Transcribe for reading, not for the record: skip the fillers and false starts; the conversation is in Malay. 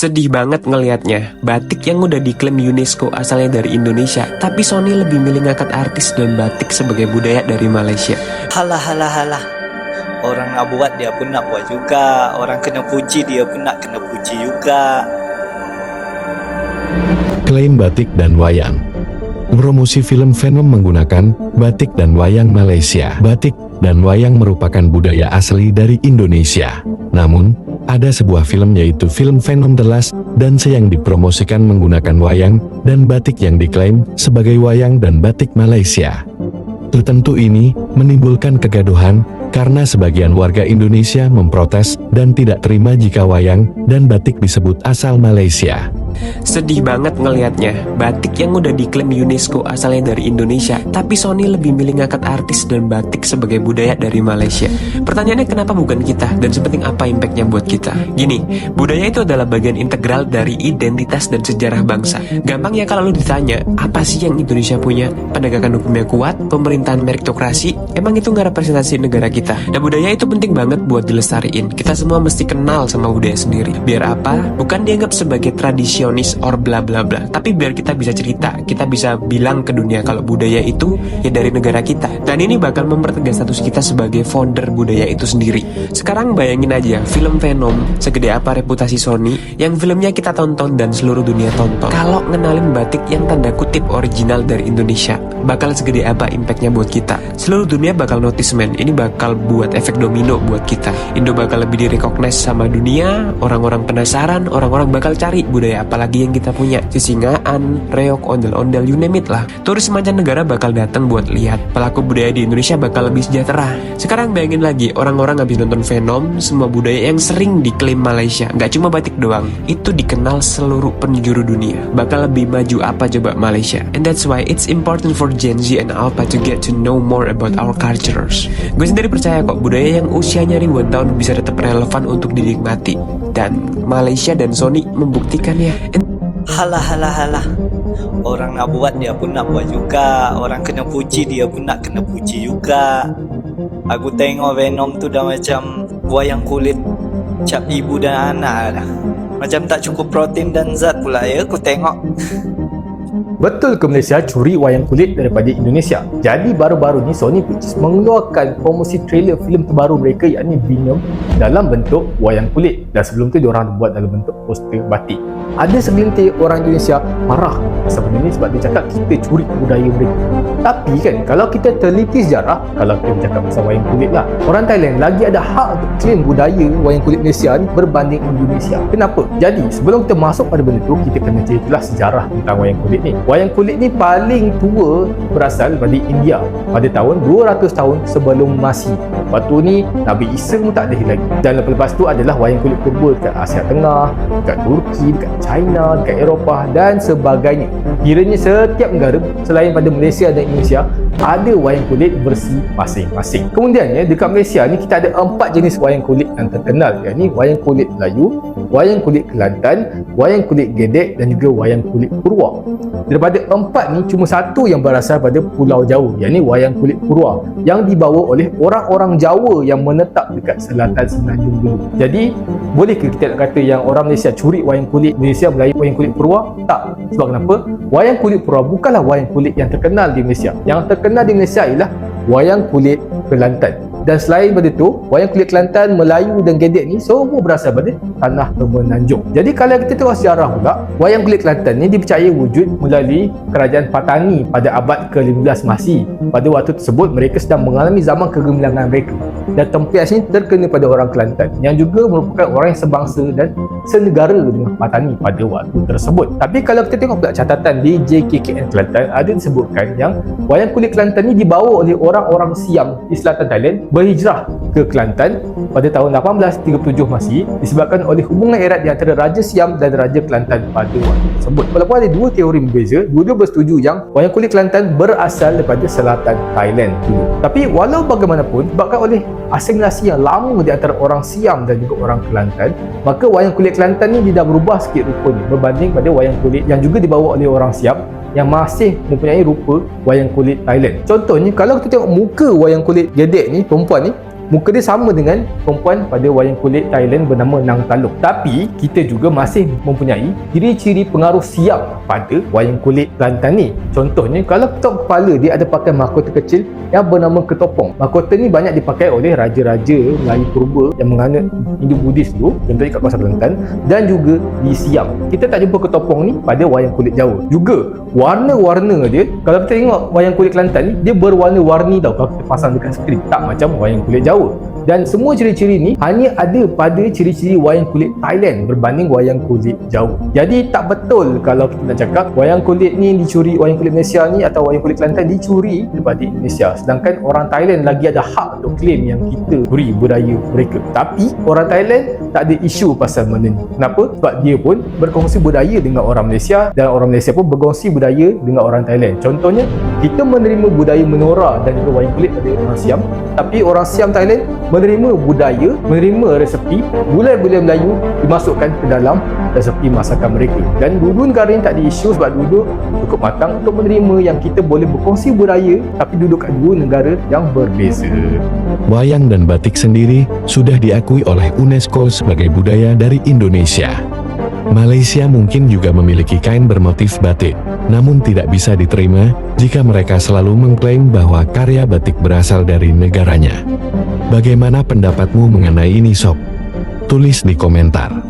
Sedih banget ngelihatnya, batik yang udah diklaim UNESCO asalnya dari Indonesia, tapi Sony lebih milih ngangkat artis dan batik sebagai budaya dari Malaysia. Halah, halah, halah. Orang nak buat dia pun nak buat juga. Orang kena puji dia pun nak kena puji juga. Klaim batik dan wayang. Promosi film Venom menggunakan batik dan wayang Malaysia. Batik dan wayang merupakan budaya asli dari Indonesia. Namun, ada sebuah film yaitu film Venom The Last Dance yang dipromosikan menggunakan wayang dan batik yang diklaim sebagai wayang dan batik Malaysia. Tentu ini menimbulkan kegaduhan karena sebagian warga Indonesia memprotes dan tidak terima jika wayang dan batik disebut asal Malaysia. Sedih banget ngelihatnya, batik yang udah diklaim UNESCO asalnya dari Indonesia, tapi Sony lebih milih ngangkat artis dan batik sebagai budaya dari Malaysia. Pertanyaannya kenapa bukan kita, dan sepenting apa impactnya buat kita? Gini, budaya itu adalah bagian integral dari identitas dan sejarah bangsa. Gampang ya kalau lu ditanya, apa sih yang Indonesia punya? Penegakan hukumnya kuat, pemerintahan meritokrasi, emang itu nggak representasi negara kita. Dan budaya itu penting banget buat dilestariin. Kita semua mesti kenal sama budaya sendiri. Biar apa? Bukan dianggap sebagai tradisionis or bla bla bla, tapi biar kita bisa cerita, kita bisa bilang ke dunia kalau budaya itu ya dari negara kita. Dan ini bakal mempertegas status kita sebagai founder budaya itu sendiri. Sekarang bayangin aja, film Venom segede apa reputasi Sony yang filmnya kita tonton dan seluruh dunia tonton. Kalau ngenalin batik yang tanda kutip original dari Indonesia, bakal segede apa impactnya buat kita. Seluruh dunia bakal notice men, ini bakal buat efek domino buat kita. Indo bakal lebih direcognize sama dunia, orang-orang penasaran, orang-orang bakal cari budaya apa lagi yang kita punya. Sisingaan, reok, ondel-ondel, you name it lah. Turis mancanegara bakal datang buat lihat. Pelaku budaya di Indonesia bakal lebih sejahtera. Sekarang bayangin lagi, orang-orang habis nonton Venom, semua budaya yang sering diklaim Malaysia, nggak cuma batik doang, itu dikenal seluruh penjuru dunia. Bakal lebih maju apa coba Malaysia? And that's why it's important for Gen Z and Alpha to get to know more about our cultures. Gue sendiri percaya kok, budaya yang usianya ribuan tahun bisa tetap relevan untuk dinikmati. Dan Malaysia dan Sony membuktikannya. Halah, halah, halah. Orang nak buat dia pun nak buat juga. Orang kena puji dia pun nak kena puji juga. Aku tengok Venom tu dah macam wayang kulit cap ibu dan anak dah. Macam tak cukup protein dan zat pula ya aku tengok. Betul ke Malaysia curi wayang kulit daripada Indonesia? Jadi baru-baru ni Sony Pictures mengeluarkan promosi trailer filem terbaru mereka yakni Venom dalam bentuk wayang kulit, dan sebelum tu diorang buat dalam bentuk poster batik. Ada segelintir orang Indonesia marah sebab ini, sebab dia cakap kita curi budaya mereka. Tapi kan kalau kita teliti sejarah, kalau kita bercakap pasal wayang kulit lah, orang Thailand lagi ada hak untuk claim budaya wayang kulit Malaysia ni berbanding Indonesia. Kenapa? Jadi sebelum kita masuk pada benda tu, kita kena ceritalah sejarah tentang wayang kulit ni. Wayang kulit ni paling tua berasal dari India pada tahun 200 tahun sebelum Masihi. Waktu ni Nabi Isa pun tak ada lagi. Dan lepas tu adalah wayang kulit purba dekat Asia Tengah, dekat Turki, dekat China, dekat Eropah dan sebagainya. Kiranya setiap negara selain pada Malaysia dan Indonesia ada wayang kulit versi masing-masing. Kemudiannya dekat Malaysia ni kita ada 4 jenis wayang kulit yang terkenal, yakni wayang kulit Melayu, wayang kulit Kelantan, wayang kulit Gedek dan juga wayang kulit Purwa. Daripada 4 ni cuma satu yang berasal pada Pulau Jawa, yakni wayang kulit Purwa yang dibawa oleh orang-orang Jawa yang menetap dekat selatan Semenanjung dulu. Jadi bolehkah kita nak kata yang orang Malaysia curi wayang kulit Malaysia melalui wayang kulit Purwa? Tak. Sebab kenapa? Wayang kulit Purwa bukanlah wayang kulit yang terkenal di Malaysia. Yang terkenal di Malaysia ialah wayang kulit Kelantan. Dan selain daripada itu, wayang kulit Kelantan, Melayu dan Gedek ni semua berasal dari tanah Semenanjung. Jadi kalau kita tengok sejarah pula, wayang kulit Kelantan ni dipercayai wujud melalui kerajaan Patani pada abad ke-15 Masihi. Pada waktu tersebut mereka sedang mengalami zaman kegemilangan mereka. Dan tempias ni terkena pada orang Kelantan yang juga merupakan orang yang sebangsa dan senegara dengan Patani pada waktu tersebut. Tapi kalau kita tengok pula catatan di JKKN Kelantan, ada disebutkan yang wayang kulit Kelantan ni dibawa oleh orang-orang Siam di selatan Thailand berhijrah ke Kelantan pada tahun 1837 Masihi disebabkan oleh hubungan erat di antara Raja Siam dan Raja Kelantan pada waktu tersebut. Walaupun ada dua teori berbeza, dua-dua bersetuju yang wayang kulit Kelantan berasal daripada selatan Thailand dulu. Tapi walau bagaimanapun, disebabkan oleh asimilasi yang lama di antara orang Siam dan juga orang Kelantan, maka wayang kulit Kelantan ni dia dah berubah sikit rupanya berbanding pada wayang kulit yang juga dibawa oleh orang Siam yang masih mempunyai rupa wayang kulit Thailand. Contohnya kalau kita tengok muka wayang kulit Gedek ni, perempuan ni, muka dia sama dengan perempuan pada wayang kulit Thailand bernama Nang Taluk. Tapi kita juga masih mempunyai ciri-ciri pengaruh siam pada wayang kulit Kelantan ni. Contohnya, kalau ketok kepala dia ada pakai mahkota kecil yang bernama ketopong. Mahkota ni banyak dipakai oleh raja-raja Melayu purba yang menganut Hindu Buddhis dulu, contohnya kat kawasan Kelantan, dan juga di Siam. Kita tak jumpa ketopong ni pada wayang kulit Jawa. Juga warna-warna dia, kalau kita tengok wayang kulit Kelantan ni, dia berwarna-warni tau kalau kita pasang dekat skrin, tak macam wayang kulit Jawa. Dan semua ciri-ciri ni hanya ada pada ciri-ciri wayang kulit Thailand berbanding wayang kulit Jawa. Jadi tak betul kalau kita nak cakap wayang kulit ni dicuri, wayang kulit Malaysia ni atau wayang kulit Kelantan dicuri daripada Indonesia, sedangkan orang Thailand lagi ada hak untuk claim yang kita curi budaya mereka. Tapi orang Thailand tak ada isu pasal benda ni. Kenapa? Sebab dia pun berkongsi budaya dengan orang Malaysia, dan orang Malaysia pun berkongsi budaya dengan orang Thailand. Contohnya, kita menerima budaya menora dan juga wayang kulit dari orang Siam, tapi orang Siam Thailand menerima budaya, menerima resepi gulai-gulai Melayu dimasukkan ke dalam resepi masakan mereka. Dan dua-dua negara ni tak ada isu sebab duduk cukup matang untuk menerima yang kita boleh berkongsi budaya tapi duduk kat dua negara yang berbeza. Wayang dan batik sendiri sudah diakui oleh UNESCO sebagai budaya dari Indonesia. Malaysia mungkin juga memiliki kain bermotif batik, namun tidak bisa diterima jika mereka selalu mengklaim bahwa karya batik berasal dari negaranya. Bagaimana pendapatmu mengenai ini, Sob? Tulis di komentar.